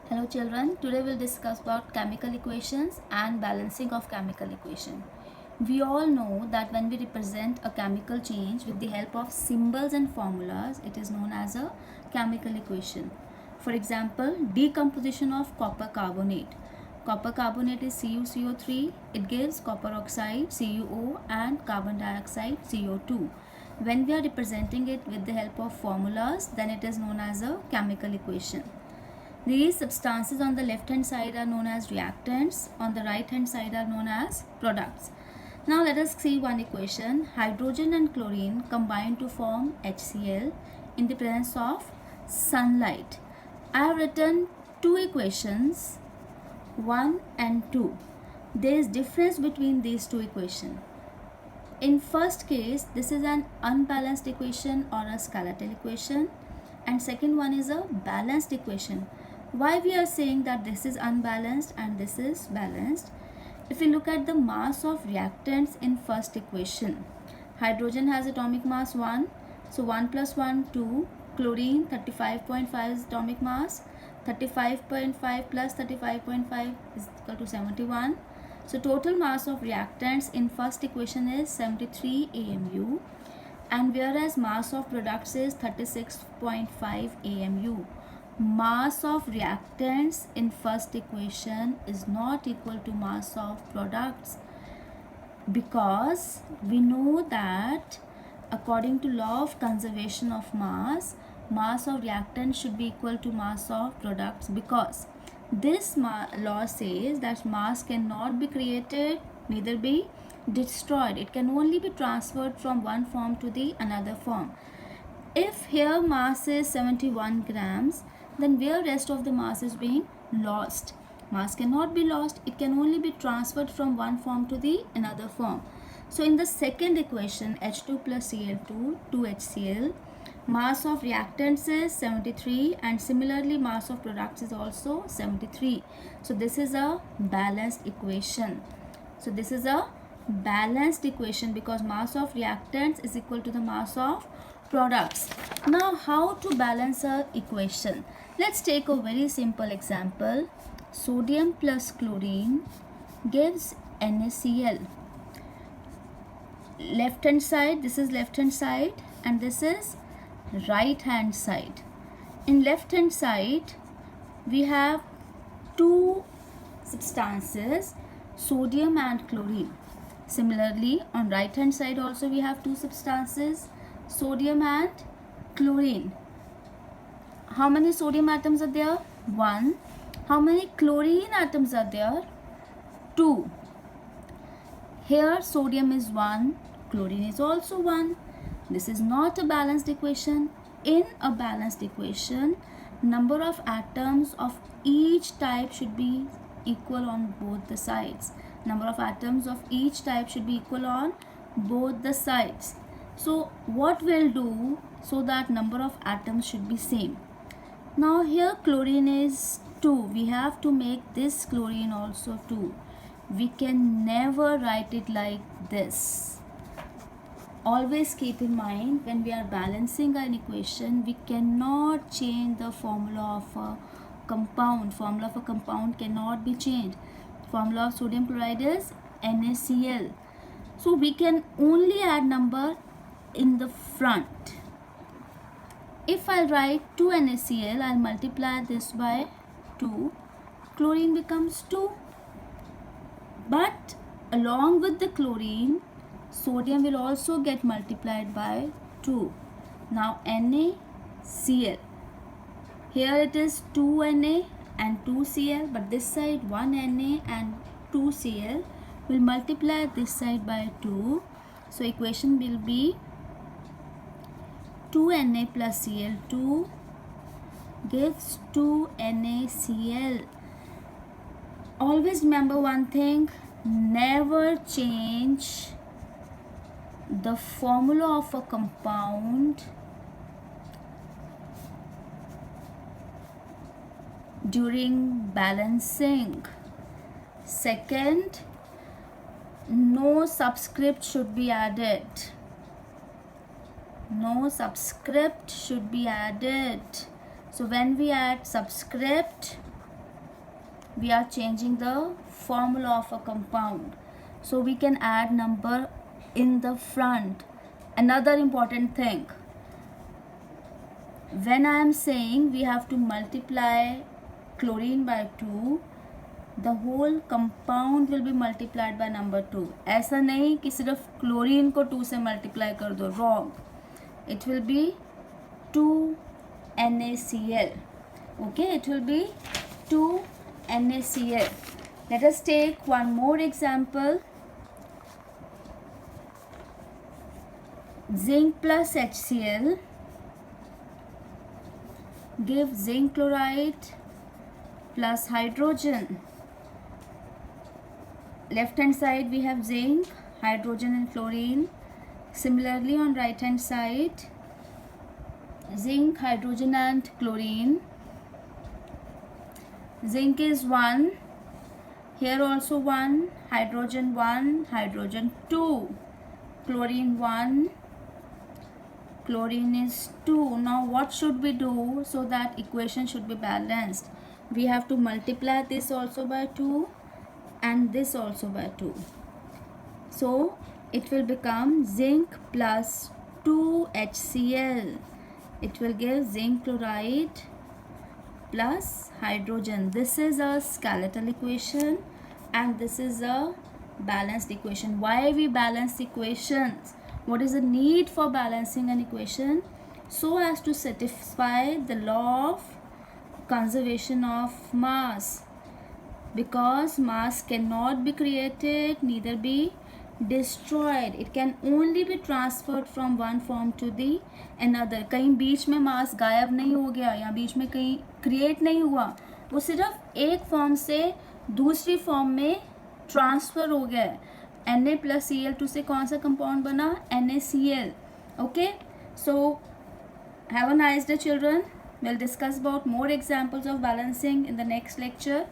Hello children, today we'll discuss about chemical equations and balancing of chemical equation. We all know that when we represent a chemical change with the help of symbols and formulas, it is known as a chemical equation. For example, decomposition of copper carbonate. Copper carbonate is CuCO3, it gives copper oxide CuO and carbon dioxide CO2. When we are representing it with the help of formulas, then it is known as a chemical equation. These substances on the left hand side are known as reactants, on the right hand side are known as products. Now let us see one equation. Hydrogen and chlorine combine to form HCl in the presence of sunlight. I have written two equations, 1 and 2. There is difference between these two equations. In first case, this is an unbalanced equation or a skeletal equation, and second one is a balanced equation. Why we are saying that this is unbalanced and this is balanced? If we look at the mass of reactants in first equation, hydrogen has atomic mass 1, so 1 plus 1 2, chlorine 35.5 is atomic mass, 35.5 plus 35.5 is equal to 71. So total mass of reactants in first equation is 73 AMU, and whereas mass of products is 36.5 AMU. Mass of reactants in first equation is not equal to mass of products, because we know that according to law of conservation of mass, mass of reactants should be equal to mass of products, because this law says that mass cannot be created, neither be destroyed. It can only be transferred from one form to the another form. If here mass is 71 grams, then where rest of the mass is being lost? Mass cannot be lost, it can only be transferred from one form to the another form. So in the second equation, H2 plus Cl2, 2HCl, mass of reactants is 73, and similarly mass of products is also 73. So this is a balanced equation. So this is a balanced equation because mass of reactants is equal to the mass of products. Now how to balance a equation? Let's take a very simple example. Sodium plus chlorine gives NaCl. Left hand side, this is left hand side, and this is right hand side. In left hand side we have two substances, sodium and chlorine. Similarly on right hand side also we have two substances, sodium and chlorine. How many sodium atoms are there? 1. How many chlorine atoms are there? 2. Here sodium is 1, chlorine is also 1. This is not a balanced equation. In a balanced equation, number of atoms of each type should be equal on both the sides. Number of atoms of each type should be equal on both the sides. So what we'll do, so that number of atoms should be same. Now here chlorine is 2. We have to make this chlorine also 2. We can never write it like this. Always keep in mind, when we are balancing an equation, we cannot change the formula of a compound. Formula of a compound cannot be changed. Formula of sodium chloride is NaCl. So we can only add number in the front. If I write 2 NaCl, I'll multiply this by 2. Chlorine becomes 2. But along with the chlorine, sodium will also get multiplied by 2. Now NaCl. Here it is 2 Na and 2 Cl, but this side 1 Na and 2 Cl will multiply this side by 2. So equation will be 2 Na plus Cl2 gives 2 NaCl. Always remember one thing, never change the formula of a compound during balancing. Second, no subscript should be added. No subscript should be added. So when we add subscript, we are changing the formula of a compound, so we can add number in the front. Another important thing, when I am saying we have to multiply chlorine by 2, the whole compound will be multiplied by number 2. ऐसा नहीं कि सिर्फ chlorine को 2 से multiply कर दो, wrong. It will be 2 NaCl. Okay, it will be 2 NaCl. Let us take one more example. Zinc plus HCl give zinc chloride plus hydrogen. Left hand side we have zinc, hydrogen and fluorine. Similarly on right hand side, zinc, hydrogen and chlorine. Zinc is 1, here also 1, hydrogen 1, hydrogen 2, chlorine 1, chlorine is 2. Now what should we do so that equation should be balanced? We have to multiply this also by 2 and this also by 2. So it will become zinc plus 2 HCl. It will give zinc chloride plus hydrogen. This is a skeletal equation and this is a balanced equation. Why we balance equations? What is the need for balancing an equation? So as to satisfy the law of conservation of mass, because mass cannot be created, neither be destroyed. It can only be transferred from one form to the another. कहीं बीच में मास गायब नहीं हो गया या बीच में कहीं create नहीं हुआ, वो सिर्फ एक फॉर्म से दूसरी फॉर्म में ट्रांसफ़र हो गया है. Na plus Cl2 से कौन सा कंपाउंड बना? NaCl. Okay, so have a nice day children. We'll discuss about more examples of balancing in the next lecture.